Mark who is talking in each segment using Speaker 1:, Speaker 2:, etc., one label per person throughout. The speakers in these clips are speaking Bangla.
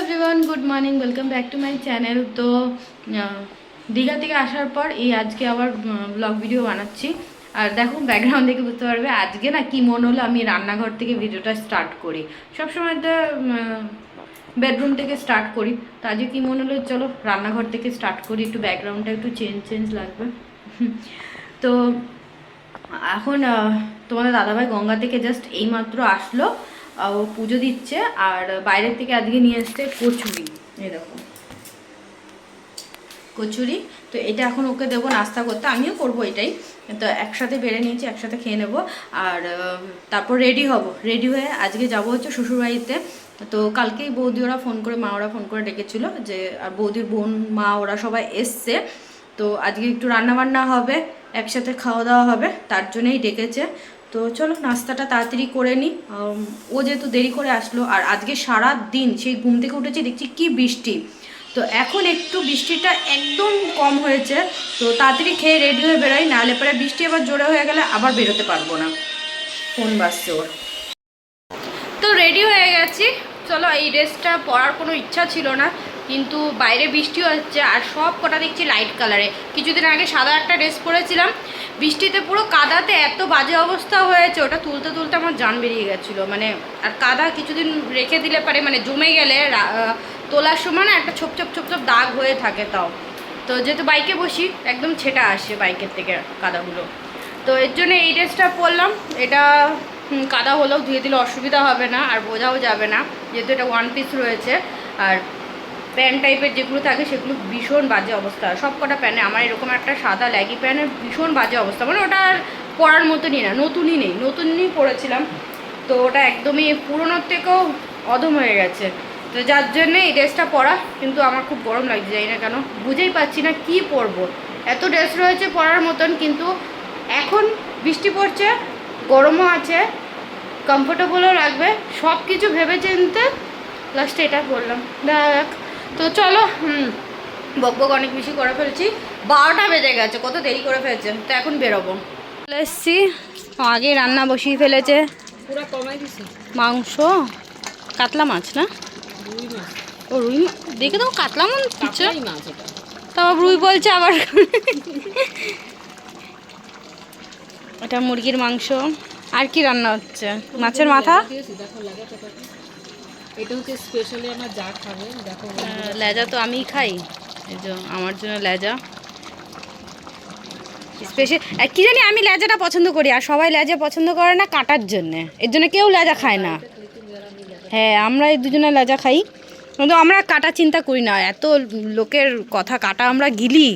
Speaker 1: Everyone, good morning, welcome back to my channel. তো দীঘা থেকে আসার পর আজকে আবার ব্লগ ভিডিও বানাচ্ছি। আর দেখো ব্যাকগ্রাউন্ড দেখে বুঝতে পারবে আজকে না কি মন হলো আমি রান্নাঘর থেকে ভিডিওটা স্টার্ট করি। সবসময় তো বেডরুম থেকে স্টার্ট করি, তো আজকে কী মনে হলো চলো রান্নাঘর থেকে স্টার্ট করি, একটু ব্যাকগ্রাউন্ডটা একটু চেঞ্জ লাগবে। তো এখন তোমাদের দাদাভাই গঙ্গা থেকে জাস্ট এইমাত্র আসলো, ও পুজো দিচ্ছে। আর বাইরের থেকে আজকে নিয়ে এসছে কচুরি, এই দেখো কচুরি। তো এটা এখন ওকে দেবো নাস্তা করতে, আমিও করবো এটাই। তো একসাথে বেড়ে নিয়েছি, একসাথে খেয়ে নেবো। আর তারপর রেডি হয়ে আজকে যাবো হচ্ছে শ্বশুরবাড়িতে। তো কালকেই বৌদি ওরা ফোন করে, মা ওরা ফোন করে ডেকেছিল যে, আর বৌদির বোন মা ওরা সবাই এসছে। তো আজকে একটু রান্নাবান্না হবে, একসাথে খাওয়া দাওয়া হবে, তার জন্যই ডেকেছে। তো চলো নাস্তাটা তাড়াতাড়ি করে নিই। ও যেহেতু দেরি করে আসলো, আর আজকে সারা দিন সেই ঘুম থেকে উঠেছি দেখছি কি বৃষ্টি। তো এখন একটু বৃষ্টিটা একদম কম হয়েছে, তো তাড়াতাড়ি খেয়ে রেডি হয়ে বেরোই, নাহলে পরে বৃষ্টি আবার জোরে হয়ে গেলে আবার বেরোতে পারবো না। ফোন বাজছে ওর। তো রেডি হয়ে গেছি, চলো। এই ড্রেসটা পরার কোনো ইচ্ছা ছিল না, কিন্তু বাইরে বৃষ্টি হচ্ছে আর সব কটা দেখছি লাইট কালারে। কিছুদিন আগে সাদা একটা ড্রেস পরেছিলাম, বৃষ্টিতে পুরো কাদাতে এত বাজে অবস্থা হয়েছে, ওটা তুলতে তুলতে আমার জান বেরিয়ে গেছিলো। মানে আর কাদা কিছুদিন রেখে দিলে পারে, মানে জমে গেলে তোলার সময় না একটা ছোপ ছোপ ছোপ ছোপ দাগ হয়ে থাকে। তাও তো যেহেতু বাইকে বসি একদম ছেটা আসে বাইকের থেকে কাদাগুলো, তো এর জন্য এই ড্রেসটা পরলাম। এটা কাদা হলেও ধুয়ে দিলে অসুবিধা হবে না, আর বোঝাও যাবে না, যেহেতু এটা ওয়ান পিস রয়েছে। আর প্যান্ট টাইপের যেগুলো থাকে সেগুলো ভীষণ বাজে অবস্থা। সব কটা প্যান্টে আমার এরকম একটা সাদা ল্যাগি প্যান্টের ভীষণ বাজে অবস্থা, মানে ওটা আর পরার মতনই না, নতুনই পরেছিলাম। তো ওটা একদমই পুরোনোর থেকেও অধম হয়ে গেছে। তো যার জন্যে এই ড্রেসটা পরা, কিন্তু আমার খুব গরম লাগছে, জানি না কেন, বুঝেই পাচ্ছি না কি পরবো। এত ড্রেস রয়েছে পরার মতন, কিন্তু এখন বৃষ্টি পড়ছে, গরমও আছে, কমফোর্টেবলও লাগবে, সব কিছু ভেবে চিনতে লাস্টে এটা পরলাম। দেখ, তো চলো, বকবক অনেক বেশি করে ফেলছি, 12টা বেজে গেছে, কত দেরি করে ফেলছে। তো এখন বেরোবো, চলে এসছি। আগে রান্না বসিয়ে ফেলেছে, মাংস, কাতলা মাছ না, ও রুই দেখে দাও, কাতলা মাছ, তাও রুই বলছে আবার। এটা মুরগির মাংস। আর কি রান্না হচ্ছে? মাছের মাথা,
Speaker 2: এটা হচ্ছে স্পেশালি আমার যা খাবে। দেখো
Speaker 1: লেজা তো আমিই খাই, এই যে আমার জন্য লেজা স্পেশাল। কি জানি, আমি লেজাটা পছন্দ করি, আর সবাই লেজা পছন্দ করে না কাটার জন্যে, এর জন্য কেউ লেজা খায় না। হ্যাঁ, আমরা এই দুজনে লেজা খাই, কিন্তু আমরা কাটা চিন্তা করি না। এত লোকের কথা কাটা আমরা গিলি,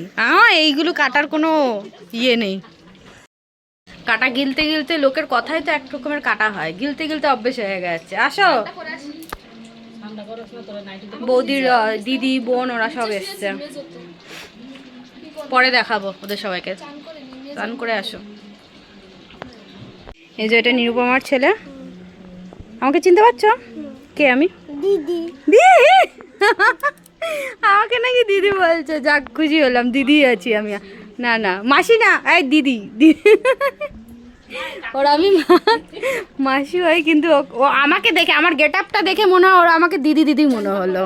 Speaker 1: এইগুলো কাটার কোনো ইয়ে নেই। কাটা গিলতে গিলতে লোকের কথাই তো এক রকমের কাটা হয়, গিলতে গিলতে অভ্যেস হয়ে গেছে। আসো, বৌদির দিদি বোন ওরা সব এসছে, পরে দেখাবো ওদের সবাইকে। স্নান করে আসো। এই যে এটা নিরুপমার ছেলে, আমাকে চিনতে পারছো? কে আমি? দিদি। আমাকে নাকি দিদি বলছে, যাক খুশি হলাম, দিদি আছি আমি। না না মাসি না, এই দিদি। ওরা আমি মাসি হয়, কিন্তু ও আমাকে দেখে, আমার গেট আপটা দেখে মনে হয় ওরা আমাকে দিদি দিদি মনে হলো।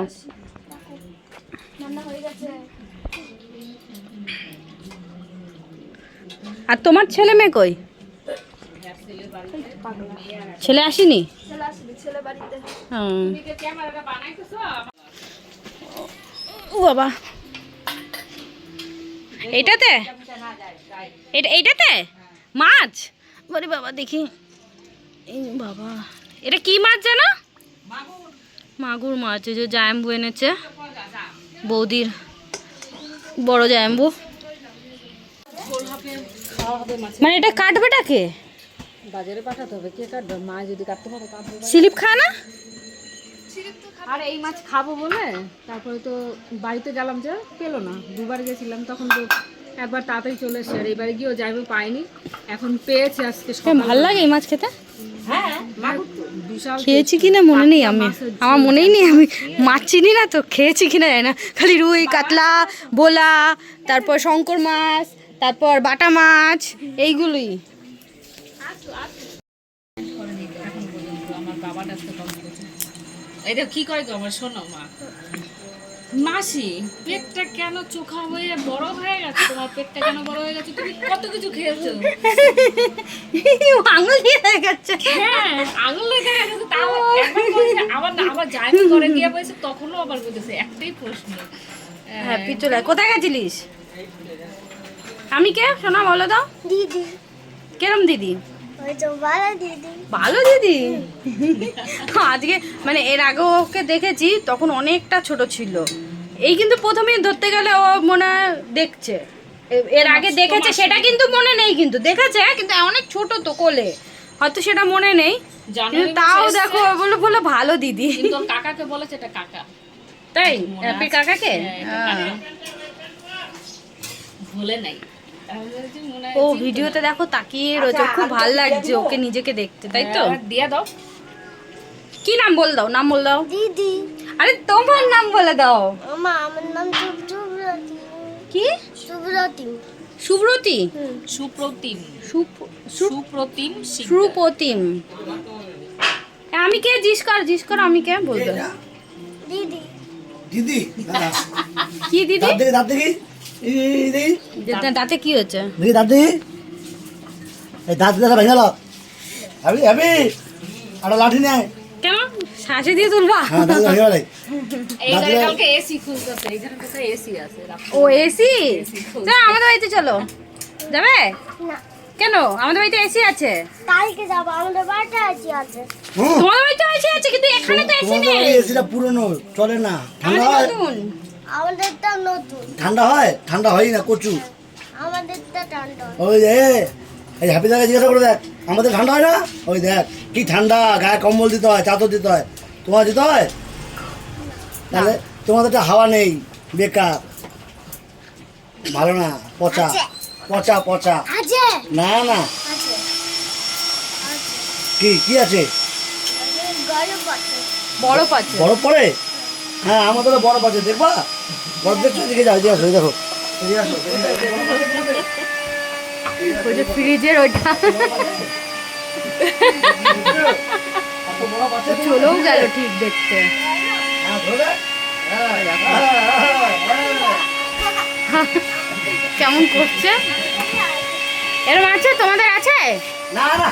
Speaker 1: আর তোমার ছেলে মেয়ে কই? ছেলে আসেনি? ও বাবা, এইটাতে এইটাতে মাছ, বলি বাবা দেখি। এই বাবা, এটা কি মাছ জানো? মাগুর মাছ। এই যে জায়াম্বু এনেছে, বৌদির বড় জায়াম্বু। মানে এটা কাটবেটাকে
Speaker 2: বাজারে পাঠাতে হবে, কে কাটবে? মা যদি কাটতে পারে কাটবে।
Speaker 1: স্লিপ খায় না?
Speaker 2: আর এই মাছ খাবো বলে তারপরে তো বাড়িতে গেলাম, যে পেলো না, দুবার গেছিলাম, তখন তো একবার তাড়াতাড়ি চলে এসছে, আর এবারে গিয়েও যাইবো পাইনি, এখন পেয়েছে আজকে।
Speaker 1: ভালো লাগে এই মাছ খেতে?
Speaker 2: হ্যাঁ, বিশাল
Speaker 1: খেয়েছি কিনা মনে নেই, আমার মনেই নেই, আমি মাছ চিনি না তো, খেয়েছি কিনা জানি না। খালি রুই, কাতলা, বোলা, তারপর শঙ্কর মাছ, তারপর বাটা মাছ, এইগুলোই।
Speaker 2: আমার বাবা ডাকতে কম করেছে। এটা কি করে গো আমার শোনো মা, মাসি পেটটা কেন চোখা হয়ে বড় হয়ে গেছে? তোমার পেটটা কেন বড় হয়ে গেছে? তুমি কত কিছু খেয়েছো।
Speaker 1: আঙুল দিয়ে হয়ে গেছে।
Speaker 2: হ্যাঁ আঙুল লেগে গেছে, তাও একবার বলছে, আবার না আবার জাইমি করে গিয়ে বলছে, তখনও আবার বলতেছে একটাই প্রশ্ন।
Speaker 1: হ্যাঁ পিছলে কোথায় গেছিলিস? আমি কে শোনা বলো তো?
Speaker 3: দিদি,
Speaker 1: কেরম দিদি?
Speaker 3: ওই তো ভালো দিদি।
Speaker 1: ভালো দিদি। আজকে মানে এর আগে ওকে দেখেছি, তখন অনেকটা ছোট ছিল। এই কিন্তু প্রথমেই ধরতে গেলে ও মনে হয় দেখছে, এর আগে দেখেছে সেটা কিন্তু মনে নেই, কিন্তু দেখেছে কিন্তু অনেক ছোট তো কোলে, হয়তো সেটা মনে নেই, কিন্তু তাও দেখো বলে বলে ভালো দিদি।
Speaker 2: কিন্তু ওর কাকাকে বলেছে এটা কাকা।
Speaker 1: তাই
Speaker 2: মনে
Speaker 1: হ্যাপি
Speaker 2: আছে?
Speaker 1: কাকাকে?
Speaker 2: হ্যাঁ, এটা কাকা। ভুলে নাই। আমি বলছি মনে
Speaker 1: ও
Speaker 2: হয়
Speaker 1: ভিডিওতে দেখো তাকিয়ে রয়েছে, খুব ভালো লাগছে ওকে নিজেকে দেখতে, তাই তো?
Speaker 2: দিয়ে দাও।
Speaker 1: কি নাম বল দাও, নাম বল দাও।
Speaker 3: দিদি,
Speaker 1: আরে তোমার নাম বলে দাও।
Speaker 3: আমার নাম শুভ্রতি।
Speaker 1: কি?
Speaker 3: শুভ্রতি।
Speaker 1: সুব্রতি?
Speaker 2: সুপ্রতিম।
Speaker 1: সুপ-
Speaker 2: সুপ্রতিম সিং।
Speaker 1: সুপ্রতিম। আমি কে? জিজ্ঞেস কর আমি কে বলবে।
Speaker 3: দিদি,
Speaker 4: দিদি
Speaker 1: কি দিদি?
Speaker 4: দাঁত দেখি দিদি
Speaker 1: দাঁতে কি হচ্ছে?
Speaker 4: দেখি দাঁত দেখি, এই দাঁত দেখা ভেঙে গেল। হ্যাপি হ্যাপি একটা লাঠি নেয়।
Speaker 1: কেন শ্বাসে দিয়ে তুলবা?
Speaker 4: হ্যাঁ দাঁত ভেঙে গেলে
Speaker 2: এইখানে কালকে এসি খুলতেছে, এখানে কোথায় এসি আছে?
Speaker 1: ও এসি? আমাদের বাড়িতে চলো, যাবে?
Speaker 3: না
Speaker 1: কেন? আমাদের বাড়িতে এসি আছে।
Speaker 3: কালকে যাবো, আমাদের বাড়িতে আছে।
Speaker 1: তোমাদের বাড়িতে এসি আছে কিন্তু এখানে তো এসি
Speaker 4: তোমাদের
Speaker 1: নেই।
Speaker 4: এসিটা পুরনো, চলে না। ঠান্ডা
Speaker 1: আমাদের
Speaker 4: হয়?
Speaker 1: নতুন।
Speaker 3: আমাদেরটা নতুন,
Speaker 4: ঠান্ডা হয়? ঠান্ডা হয় না কচু।
Speaker 3: আমাদেরটা ঠান্ডা।
Speaker 4: ওই যে এই হ্যাপি দাকে জিজ্ঞাসা করে দেখ, আমাদের ঠান্ডা হয় না? ওই দেখ কি ঠান্ডা, গায়ে কম্বল দিতে হয়, চাদর দিতে হয়। তোমার দিতে হয়? তাহলে তোমাদেরটা হাওয়া নেই, বেকার, ভালো না, পচা
Speaker 3: আছে।
Speaker 4: পচা পচা।
Speaker 3: আছে
Speaker 4: না না,
Speaker 3: আছে আছে,
Speaker 4: কি কি আছে?
Speaker 3: গরম আছে।
Speaker 1: বরফ আছে।
Speaker 4: বরফ পড়ে? হ্যাঁ আমাদের বরফ আছে, দেখবা? বরফ দেখছো? এদিকে যাও, এদিকে আসো, এই দেখো, এদিকে আসো,
Speaker 1: ওই যে ফ্রিজের ওইটা
Speaker 4: এত বরফ আছে?
Speaker 1: চলেও গেল ঠিক দেখতে।
Speaker 4: হ্যাঁ, ধরে? হ্যাঁ,
Speaker 1: কেমন করছে? এরকম আছে তোমাদের? আছে
Speaker 4: না না,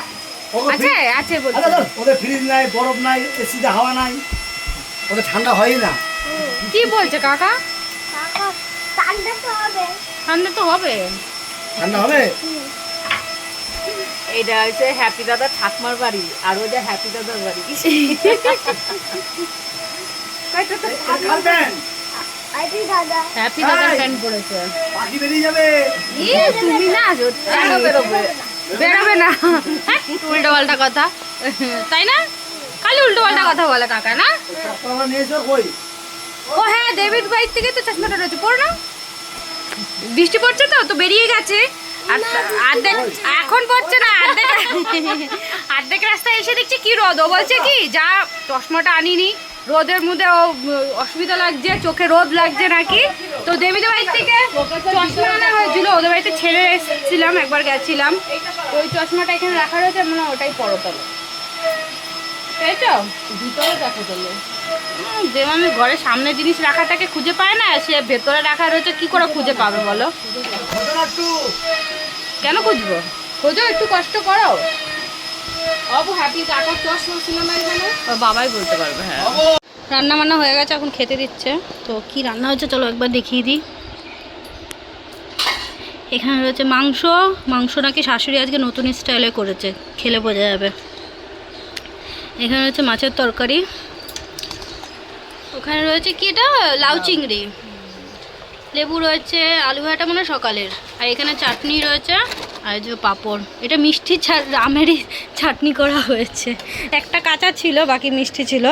Speaker 4: ওদের
Speaker 1: আছে
Speaker 4: ফ্রিজ-
Speaker 1: আছে বলছে।
Speaker 4: আচ্ছা, ধর, ওদের ফ্রিজ নাই, বরফ নাই, এসিতে হাওয়া নাই, ওদের ঠান্ডা হয় না।
Speaker 1: কি বলছে কাকা?
Speaker 3: কাকা ঠান্ডা তো হবে।
Speaker 1: ঠান্ডা তো হবে।
Speaker 4: ঠান্ডা হবে?
Speaker 2: এটা হচ্ছে হ্যাপি দাদা ঠাকমার বাড়ি, আর ওই যে হ্যাপি দাদার বাড়ি।
Speaker 4: খাবেন?
Speaker 3: আইটি দাদা,
Speaker 1: হ্যাপি দাদার
Speaker 4: এই।
Speaker 1: প্যান্ট পরেছে।
Speaker 4: পাখি বেরিয়ে যাবে।
Speaker 1: তুমি না সত্যি
Speaker 2: কেন বেরোবে?
Speaker 1: বেরোবে না। উল্টো পাল্টা কথা, তাই না? খালি উল্টো পাল্টা কথা বলে কাকা না?
Speaker 4: চপ্পল নিয়েছো কই?
Speaker 1: ও হ্যাঁ, ডেভিড বাইক থেকে তো চশমাটা রয়েছে, পড়ো না। বৃষ্টি পড়ছে তো তো বেরিয়ে গেছে। আর অর্ধেক এখন পড়ছে না, অর্ধেক অর্ধেক রাস্তায় এসে দেখছি কি রোদ। ও বলছে কি যা চশমাটা আনিনি, রোদের মধ্যে ও অসুবিধা লাগছে, চোখে রোদ লাগছে নাকি। তো দেবীদের বাড়ি থেকে চশমা আনা হয়েছিল, ওদের বাড়িতে ছেড়ে এসেছিলাম, একবার গেছিলাম। তো ওই চশমাটা এখানে রাখা রয়েছে, মনে হয় ওটাই পরো তাহলে, তাই তো?
Speaker 2: ভিতরে দেখো তাহলে।
Speaker 1: দেব আমি ঘরের সামনে জিনিস রাখাটাকে খুঁজে পায় না, সে ভেতরে রাখা রয়েছে, কি করে খুঁজে পাবে বলো?
Speaker 4: খোঁজো না একটু।
Speaker 1: কেন খুঁজবো? খোঁজো, একটু কষ্ট করো।
Speaker 2: অবু হ্যাপি কাকার চশমা ছিল না এখানে?
Speaker 1: ও বাবাই বলতে পারবে। হ্যাঁ, রান্না বান্না হয়ে গেছে, এখন খেতে দিচ্ছে। তো কি রান্না হচ্ছে চলো একবার দেখিয়ে দিই। এখানে রয়েছে মাংস। মাংস নাকি শাশুড়ি আজকে নতুন স্টাইলে করেছে, খেলে বোঝা যাবে। এখানে রয়েছে মাছের তরকারি। ওখানে রয়েছে কি এটা, লাউ চিংড়ি, লেবু রয়েছে, আলু ভাটা মনে হয় সকালের, আর এখানে চাটনি রয়েছে, আর এই যে পাঁপড়। এটা মিষ্টি আমেরই চাটনি করা হয়েছে, একটা কাঁচা ছিল বাকি মিষ্টি ছিল।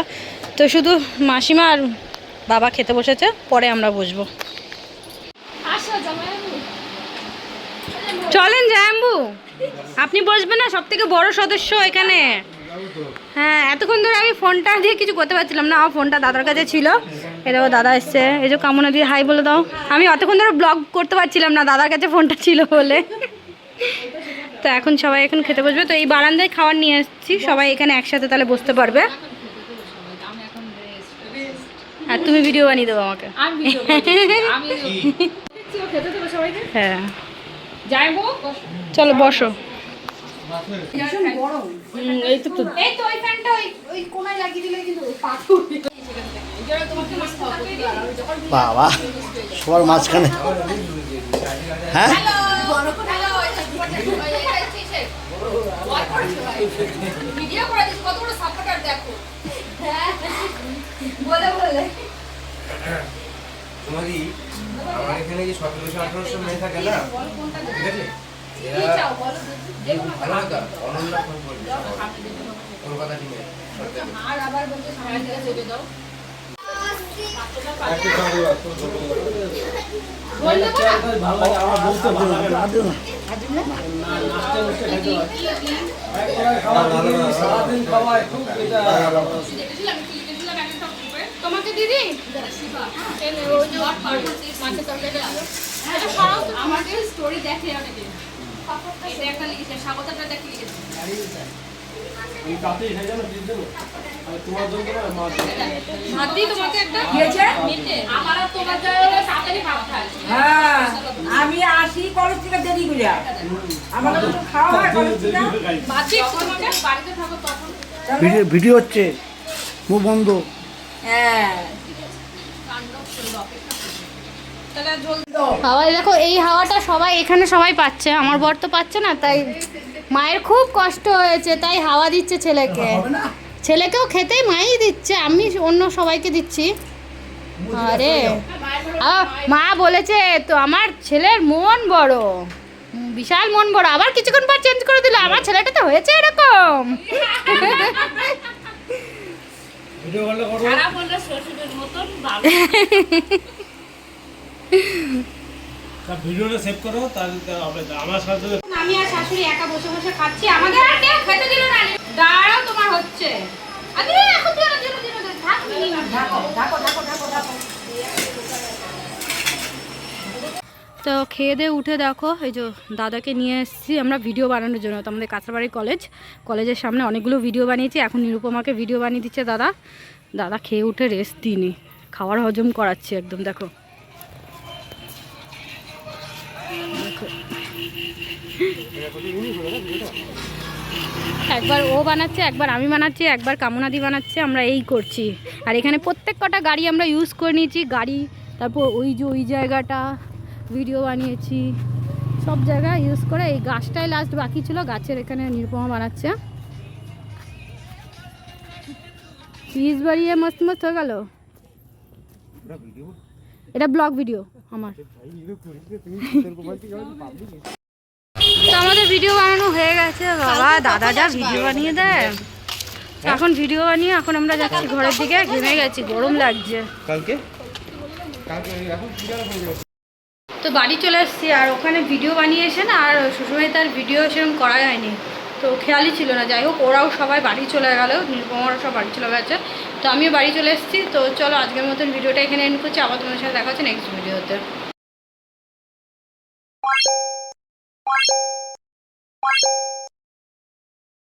Speaker 1: তো শুধু মাসিমা আর বাবা খেতে বসেছে, পরে আমরা বসবো।
Speaker 2: আসো জামাই।
Speaker 1: চলেন জাম্বু, আপনি বসবেন না, সব থেকে বড় সদস্য এখানে। হ্যাঁ, এতক্ষণ ধরে আমি ফোনটা দিয়ে কিছু করতে পারছিলাম না, আমার ফোনটা দাদার কাছে ছিল। এই দেখো দাদা এসছে, এই যে কামনা দিয়ে হাই বলে দাও। আমি অতক্ষণ ধরে ব্লগ করতে পারছিলাম না, দাদার কাছে ফোনটা ছিল বলে। তো এখন সবাই এখন খেতে বসবে। তো এই বারান্দায় খাবার নিয়ে এসেছি, সবাই এখানে একসাথে তাহলে বসতে পারবে।
Speaker 2: আমি এখন
Speaker 1: আর তুমি ভিডিও বানিয়ে দেবো আমাকে।
Speaker 2: আমি ভিডিও বানাচ্ছি, আমি দেখছি ও খেতে দেবো সবাইকে।
Speaker 1: হ্যাঁ
Speaker 2: যাই গো,
Speaker 1: চলো বসো।
Speaker 2: এই তো তো
Speaker 1: এই তো ওই ফ্যানটা ওই কোনায় লাগিয়ে দিলে কিন্তু পাথর।
Speaker 4: বাবা সবার মাঝখানে হ্যাঁ
Speaker 1: ভিডিও করে দিস কত বড় সাপোর্টার দেখো। বলে বলে
Speaker 5: তোমারই আমার এখানে যে 1700-1800 মেয়ে থাকে না, ঠিক আছে, এরা আলাদা অনন্য ফোন করবে কলকাতা টিমে।
Speaker 1: আর আবার বলতে সামনে থেকে চেপে দাও। তোমাকে দিদি আমাকে স্টোরি দেখে অনেকে একটা লিখেছে স্বাগতটা দেখে লিখেছে তোমাকে একটা আমার আর তোমার তাড়াতাড়ি ভাব খায়।
Speaker 6: হ্যাঁ আমি আসি কলেজ থেকে দেরি করে আমার তো খাওয়া হয় কলেজ থেকে
Speaker 1: বাচ্চা তোমাকে বাড়িতে থাকো তখন
Speaker 4: ভিডিও হচ্ছে মুখ বন্ধ।
Speaker 6: হ্যাঁ
Speaker 1: হাওয়া দেখো, এই হাওয়াটা সবাই এখানে সবাই পাচ্ছে, আমার বর তো পাচ্ছে না, তাই মায়ের খুব কষ্ট হয়েছে, তাই হাওয়া দিচ্ছে ছেলেকে। ছেলেকেও খেতেই মাই দিচ্ছে, আমি অন্য সবাইকে দিচ্ছি। আরে মা বলেছে তো আমার ছেলের মন বড়, বিশাল মন বড়, আবার কিছুক্ষণ পর চেঞ্জ করে দিল, আমার ছেলেটা তো হয়েছে এরকম।
Speaker 7: ভিডিওটা সেভ করো, তাহলে হবে আমার সাথে।
Speaker 1: আমি আর শাশুড়ি একা বসে বসে খাচ্ছি, আমাদের আর কেউ খেতে দিল না। দাঁড়াও তোমার হচ্ছে, আরে এখন দিও না, দিও না, দিও না, থাক ঢাকো ঢাকো ঢাকো ঢাকো ঢাকো। তো খেয়ে দিয়ে উঠে দেখো, এই যে দাদাকে নিয়ে এসেছি আমরা ভিডিও বানানোর জন্য। তো আমাদের কাঁচরাবাড়ি কলেজের সামনে অনেকগুলো ভিডিও বানিয়েছি, এখন নিরুপমাকে ভিডিও বানিয়ে দিচ্ছে দাদা। দাদা খেয়ে উঠে রেস্ট দিইনি, খাবার হজম করাচ্ছি একদম। দেখো একবার ও বানাচ্ছে, একবার আমি বানাচ্ছি, একবার কামনাদি বানাচ্ছে, আমরা এই করছি। আর এখানে প্রত্যেক কটা গাড়ি আমরা ইউজ করে নিয়েছি, গাড়ি, তারপর ওই যে ওই জায়গাটা ভিডিও বানিয়েছি, সব জায়গায় ইউজ করে। এই গাছটাই লাস্ট বাকি ছিল, গাছের এখানে নিরুপমা বানাচ্ছে। পিস বাড়িয়ে মস্ত মস্ত হয়ে গেল। এটা ব্লগ ভিডিও আমার। তো আমাদের ভিডিও বানানো হয়ে গেছে। বাবা দাদা যা ভিডিও বানিয়ে দেয়, এখন ভিডিও বানিয়ে এখন আমরা যাচ্ছি ঘরের দিকে, ঘেমে গেছি, গরম লাগছে। তো বাড়ি চলে এসেছি, আর ওখানে ভিডিও বানিয়ে এসে না, আর শ্বশুরবাড়ি তার ভিডিও সেরকম করা যায়নি, তো খেয়ালই ছিল না। যাই হোক ওরাও সবাই বাড়ি চলে গেল, নিরুপমারা সব বাড়ি চলে গেছে, তো আমিও বাড়ি চলে এসেছি। তো চলো আজকের মতন ভিডিওটা এখানে এন্ড করছি, আবার তোমাদের সাথে দেখা হচ্ছে নেক্সট ভিডিওতে।